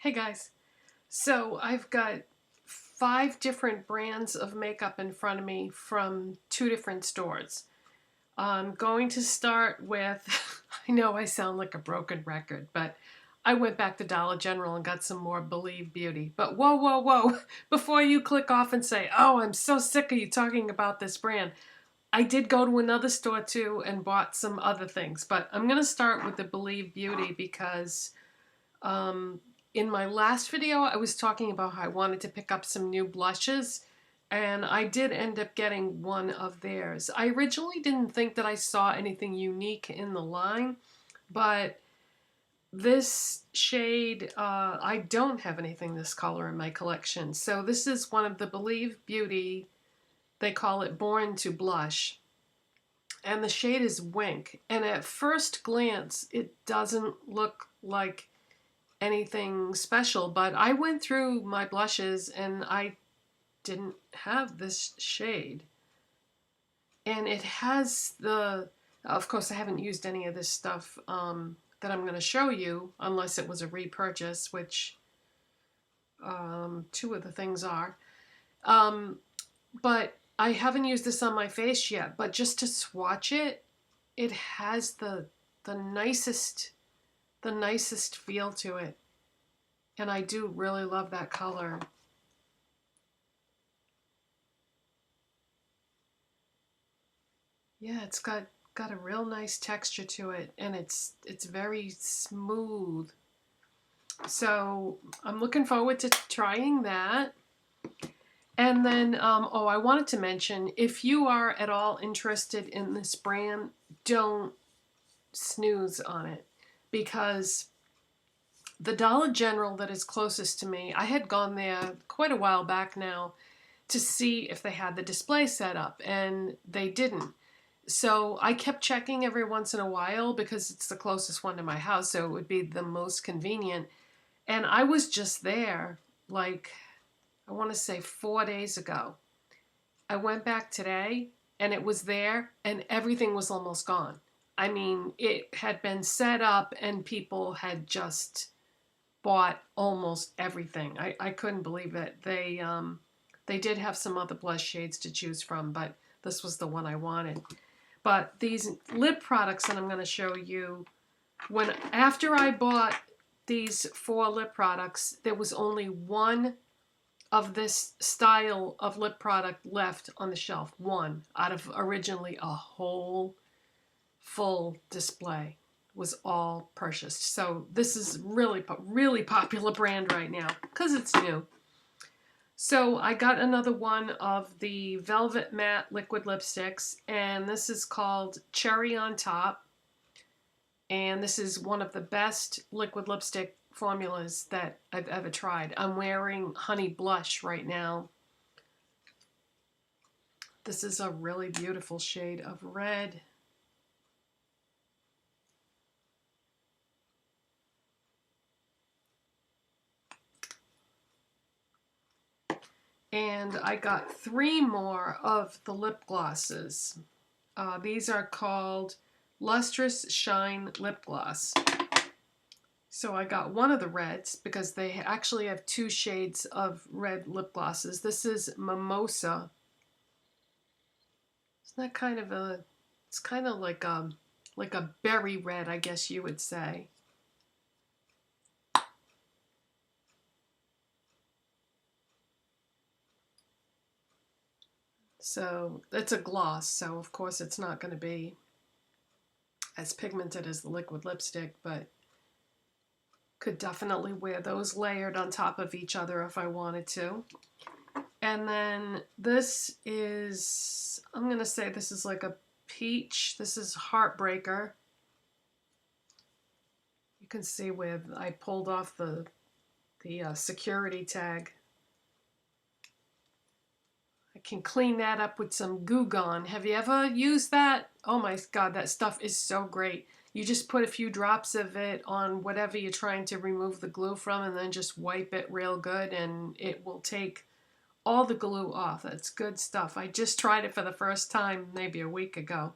Hey guys, so I've got 5 different brands of makeup in front of me from 2 different stores. I'm going to start with, I know I sound like a broken record, but I went back to Dollar General and got some more Believe Beauty. But whoa, whoa, whoa, before you click off and say, oh, I'm so sick of you talking about this brand, I did go to another store too and bought some other things. But I'm going to start with the Believe Beauty because um, in my last video, I was talking about how I wanted to pick up some new blushes, and I did end up getting one of theirs. I originally didn't think that I saw anything unique in the line, but this shade, I don't have anything this color in my collection. So this is one of the Believe Beauty, they call it Born to Blush. And the shade is Wink. And at first glance, it doesn't look like anything special, but I went through my blushes and I didn't have this shade. And it has the, of course I haven't used any of this stuff that I'm going to show you unless it was a repurchase, which 2 of the things are. But I haven't used this on my face yet, but just to swatch it, it has the nicest feel to it. And I do really love that color. Yeah, it's got a real nice texture to it, and it's very smooth. So I'm looking forward to trying that. And then, oh, I wanted to mention, if you are at all interested in this brand, don't snooze on it, because the Dollar General that is closest to me, I had gone there quite a while back now to see if they had the display set up, and they didn't. So I kept checking every once in a while because it's the closest one to my house, so it would be the most convenient. And I was just there, like, I want to say 4 days ago. I went back today, and it was there, and everything was almost gone. I mean, it had been set up, and people had just bought almost everything. I couldn't believe it. They did have some other blush shades to choose from, but this was the one I wanted. But these lip products that I'm going to show you, after I bought these 4 lip products, there was only one of this style of lip product left on the shelf. One out of originally a whole full display was all purchased. So this is really popular brand right now because it's new. So I got another one of the Velvet Matte liquid lipsticks, and this is called Cherry on Top. And this is one of the best liquid lipstick formulas that I've ever tried. I'm wearing Honey Blush right now. This is a really beautiful shade of red. And I got 3 more of the lip glosses. These are called Lustrous Shine Lip Gloss. So I got one of the reds because they actually have 2 shades of red lip glosses. This is Mimosa. Isn't that kind of a, it's kind of like a berry red, I guess you would say. So it's a gloss, so of course it's not going to be as pigmented as the liquid lipstick, but could definitely wear those layered on top of each other if I wanted to. And then this is, I'm going to say this is like a peach. This is Heartbreaker. You can see where I pulled off the security tag. I can clean that up with some Goo Gone. Have you ever used that? Oh my God, that stuff is so great. You just put a few drops of it on whatever you're trying to remove the glue from, and then just wipe it real good, and it will take all the glue off. That's good stuff. I just tried it for the first time maybe a week ago.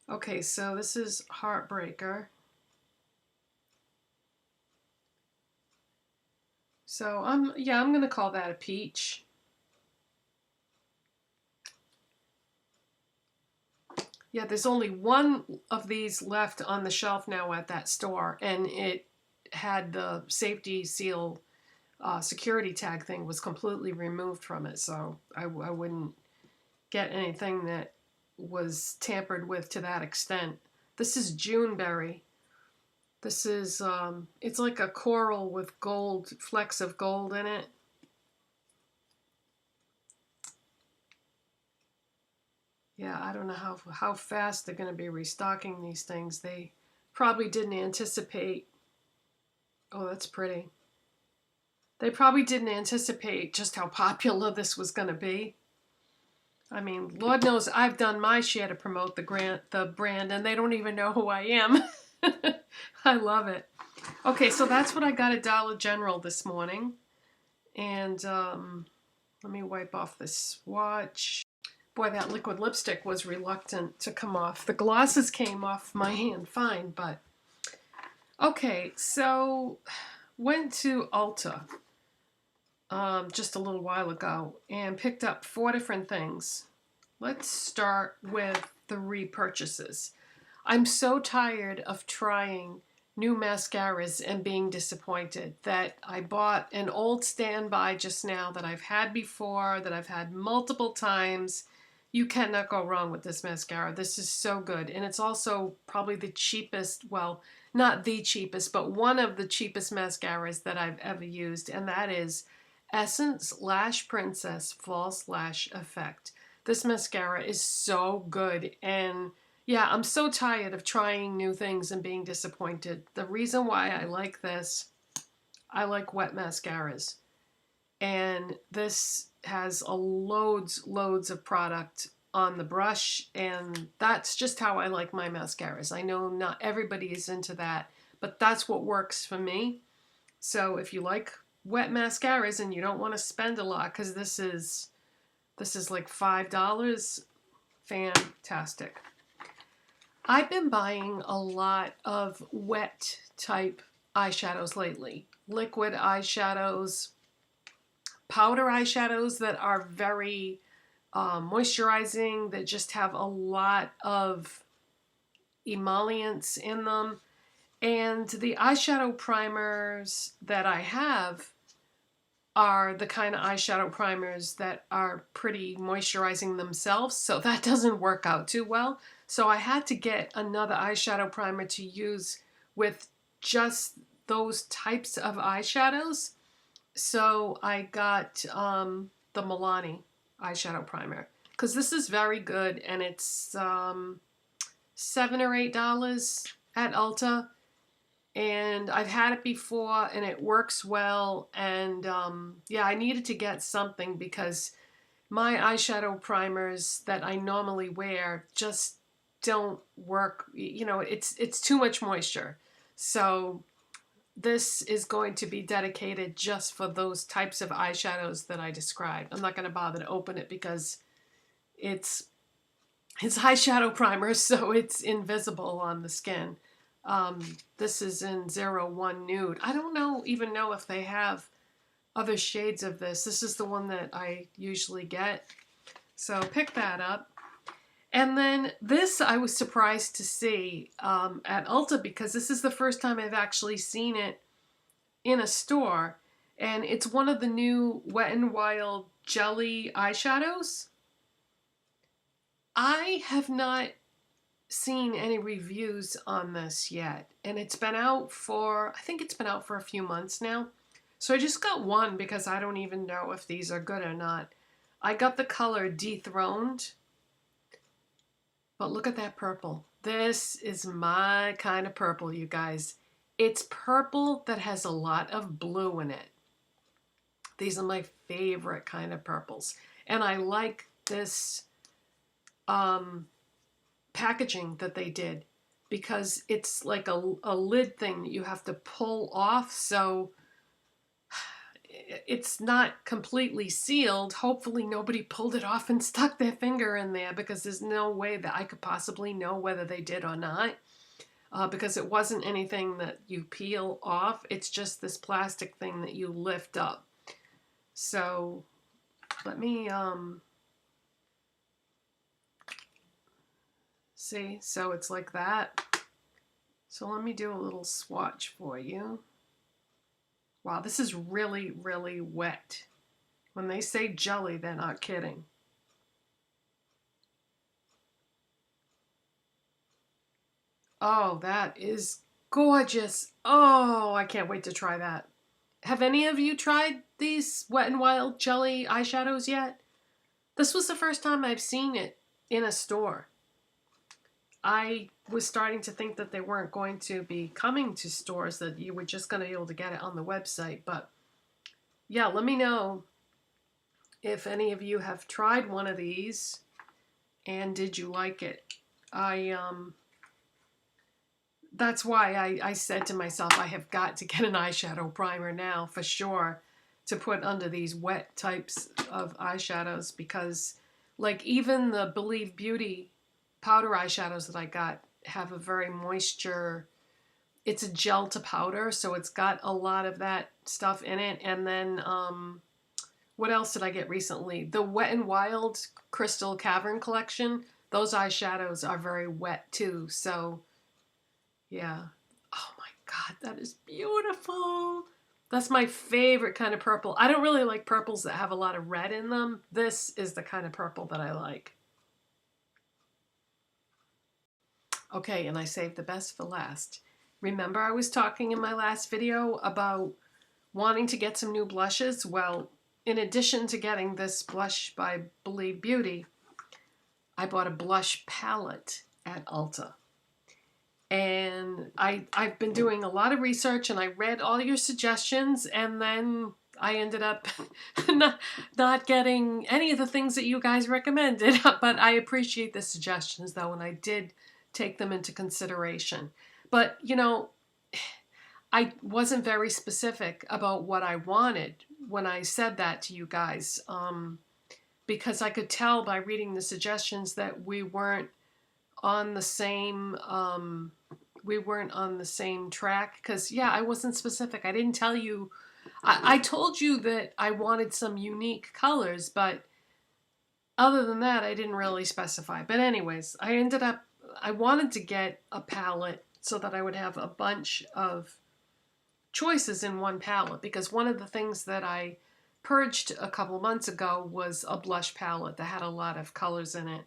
Okay, so this is Heartbreaker. So I'm gonna call that a peach. Yeah, there's only one of these left on the shelf now at that store, and it had the safety seal security tag thing was completely removed from it, so I wouldn't get anything that was tampered with to that extent. This is Juneberry. This is, it's like a coral with gold, flecks of gold in it. Yeah, I don't know how fast they're going to be restocking these things. They probably didn't anticipate. Oh, that's pretty. They probably didn't anticipate just how popular this was going to be. I mean, Lord knows I've done my share to promote the brand, and they don't even know who I am. I love it. Okay, so that's what I got at Dollar General this morning. And let me wipe off this swatch. Boy, that liquid lipstick was reluctant to come off. The glosses came off my hand fine, but... Okay, so went to Ulta just a little while ago and picked up 4 different things. Let's start with the repurchases. I'm so tired of trying new mascaras and being disappointed that I bought an old standby just now that I've had before, that I've had multiple times. You cannot go wrong with this mascara. This is so good. And it's also probably the cheapest, well, not the cheapest, but one of the cheapest mascaras that I've ever used. And that is Essence Lash Princess False Lash Effect. This mascara is so good. And yeah, I'm so tired of trying new things and being disappointed. The reason why I like this, I like wet mascaras. And this has loads of product on the brush, and that's just how I like my mascaras. I know not everybody is into that, but that's what works for me. So if you like wet mascaras and you don't want to spend a lot, because this is like $5, fantastic. I've been buying a lot of wet type eyeshadows lately. Liquid eyeshadows, powder eyeshadows that are very moisturizing, that just have a lot of emollients in them. And the eyeshadow primers that I have are the kind of eyeshadow primers that are pretty moisturizing themselves, so that doesn't work out too well. So I had to get another eyeshadow primer to use with just those types of eyeshadows. So I got the Milani eyeshadow primer, because this is very good, and it's $7 or $8 at Ulta. And I've had it before, and it works well. And yeah, I needed to get something because my eyeshadow primers that I normally wear just don't work. You know, it's too much moisture. So this is going to be dedicated just for those types of eyeshadows that I described. I'm not going to bother to open it because it's eyeshadow primer, so it's invisible on the skin. This is in 01 Nude. I don't even know if they have other shades of this. This is the one that I usually get. So pick that up. And then this I was surprised to see at Ulta, because this is the first time I've actually seen it in a store. And it's one of the new Wet n Wild Jelly eyeshadows. I have not seen any reviews on this yet, and it's been out for, I think it's been out for a few months now. So I just got one because I don't even know if these are good or not. I got the color Dethroned, but look at that purple. This is my kind of purple, you guys. It's purple that has a lot of blue in it. These are my favorite kind of purples, and I like this packaging that they did, because it's like a lid thing that you have to pull off, so it's not completely sealed. Hopefully nobody pulled it off and stuck their finger in there, because there's no way that I could possibly know whether they did or not. because it wasn't anything that you peel off. It's just this plastic thing that you lift up. So let me see. So it's like that. So let me do a little swatch for you. Wow, this is really, really wet. When they say jelly, they're not kidding. Oh, that is gorgeous. Oh, I can't wait to try that. Have any of you tried these Wet n Wild jelly eyeshadows yet? This was the first time I've seen it in a store. I was starting to think that they weren't going to be coming to stores, that you were just going to be able to get it on the website. But yeah, let me know if any of you have tried one of these and did you like it. That's why I said to myself, I have got to get an eyeshadow primer now for sure to put under these wet types of eyeshadows, because like even the Believe Beauty powder eyeshadows that I got have a very moisture, it's a gel to powder, so it's got a lot of that stuff in it. And then what else did I get recently? The Wet n Wild Crystal Cavern collection, those eyeshadows are very wet too, so yeah. Oh my God, that is beautiful. That's my favorite kind of purple. I don't really like purples that have a lot of red in them. This is the kind of purple that I like. Okay, and I saved the best for last. Remember I was talking in my last video about wanting to get some new blushes? Well, in addition to getting this blush by Believe Beauty, I bought a blush palette at Ulta. And I've been doing a lot of research, and I read all your suggestions, and then I ended up not getting any of the things that you guys recommended. But I appreciate the suggestions, though, and I did take them into consideration. But, you know, I wasn't very specific about what I wanted when I said that to you guys, because I could tell by reading the suggestions that we weren't on the same track. Because yeah, I wasn't specific. I didn't tell you. I told you that I wanted some unique colors, but other than that, I didn't really specify. But anyways, I wanted to get a palette so that I would have a bunch of choices in one palette, because one of the things that I purged a couple months ago was a blush palette that had a lot of colors in it.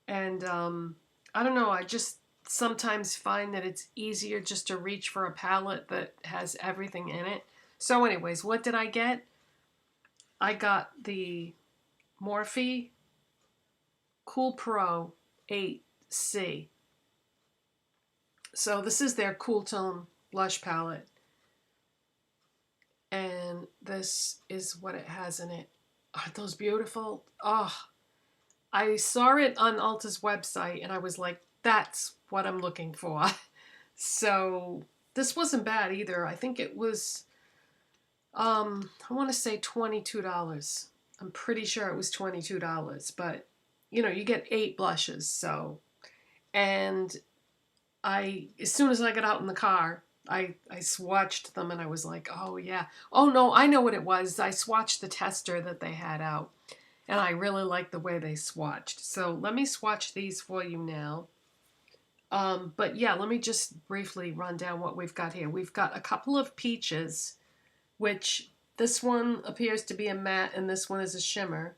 And I don't know, I just sometimes find that it's easier just to reach for a palette that has everything in it. So anyways, what did I get? I got the Morphe Cool Pro 8C. So this is their Cool Tone blush palette. And this is what it has in it. Aren't those beautiful? Oh, I saw it on Ulta's website and I was like, that's what I'm looking for. So this wasn't bad either. I think it was, I want to say $22. I'm pretty sure it was $22, but you know, you get 8 blushes. So, and as soon as I got out in the car, I swatched them and I was like, oh yeah. Oh no, I know what it was. I swatched the tester that they had out. And I really like the way they swatched. So let me swatch these for you now. But yeah, let me just briefly run down what we've got here. We've got a couple of peaches, which this one appears to be a matte and this one is a shimmer.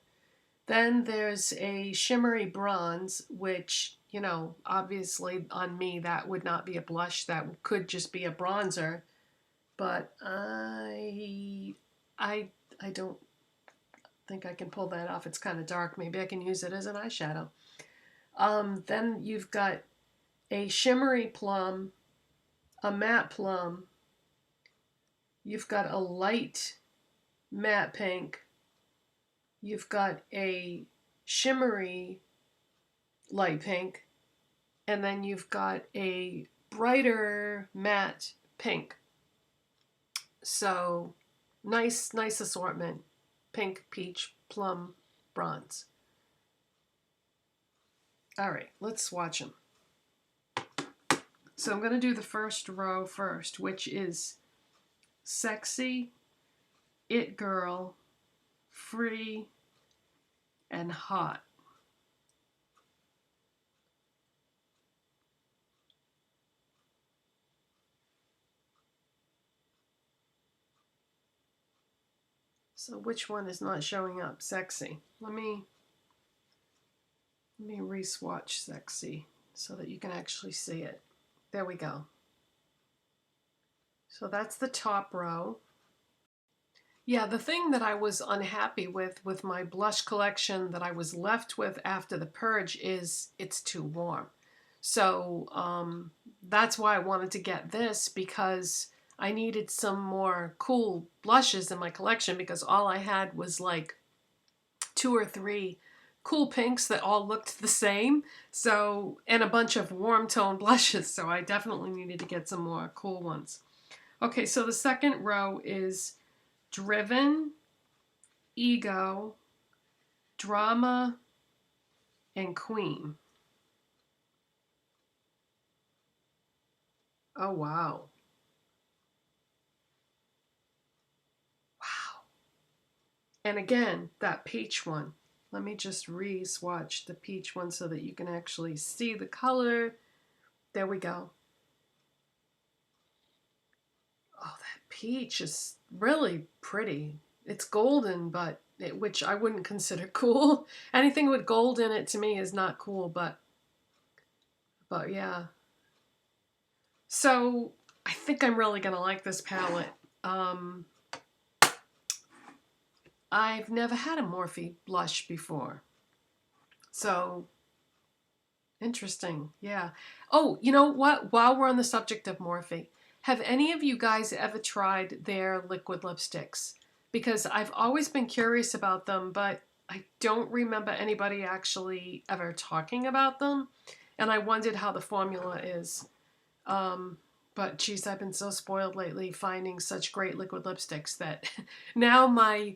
Then there's a shimmery bronze, which, you know, obviously on me that would not be a blush. That could just be a bronzer. But I don't think I can pull that off. It's kind of dark. Maybe I can use it as an eyeshadow. Then you've got a shimmery plum, a matte plum. You've got a light matte pink. You've got a shimmery light pink. And then you've got a brighter matte pink. So nice assortment. Pink, peach, plum, bronze. All right, let's swatch them. So I'm going to do the first row first, which is Sexy, It Girl, Free, and Hot. So which one is not showing up? Sexy. Let me re-swatch Sexy so that you can actually see it. There we go. So that's the top row. Yeah, the thing that I was unhappy with my blush collection that I was left with after the purge is it's too warm. So that's why I wanted to get this, because I needed some more cool blushes in my collection, because all I had was like 2 or 3 cool pinks that all looked the same. So, and a bunch of warm tone blushes. So I definitely needed to get some more cool ones. Okay, so the second row is Driven, Ego, Drama, and Queen. Oh, wow. Wow. And again, that peach one. Let me just re-swatch the peach one so that you can actually see the color. There we go. Oh, that peach is really pretty. It's golden, but which I wouldn't consider cool. Anything with gold in it to me is not cool, but yeah. So I think I'm really gonna like this palette. I've never had a Morphe blush before. So interesting, yeah. Oh, you know what? While we're on the subject of Morphe, have any of you guys ever tried their liquid lipsticks? Because I've always been curious about them, but I don't remember anybody actually ever talking about them. And I wondered how the formula is. But geez, I've been so spoiled lately finding such great liquid lipsticks that now my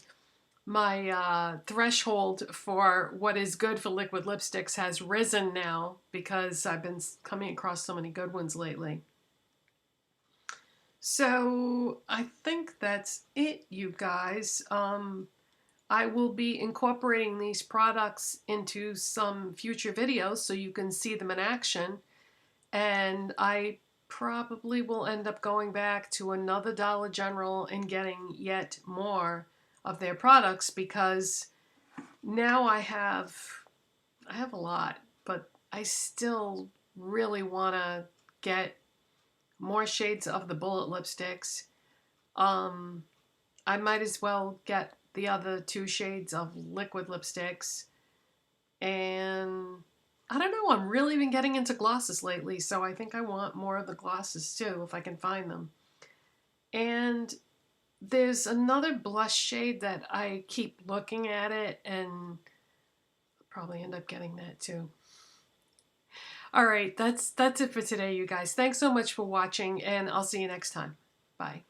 threshold for what is good for liquid lipsticks has risen now, because I've been coming across so many good ones lately. So I think that's it, you guys. I will be incorporating these products into some future videos so you can see them in action. And I probably will end up going back to another Dollar General and getting yet more of their products, because now I have a lot, but I still really want to get more shades of the bullet lipsticks. I might as well get the other 2 shades of liquid lipsticks. And I don't know, I'm really been getting into glosses lately, so I think I want more of the glosses too, if I can find them. And there's another blush shade that I keep looking at it, and I'll probably end up getting that too. All right, that's it for today, you guys. Thanks so much for watching, and I'll see you next time. Bye.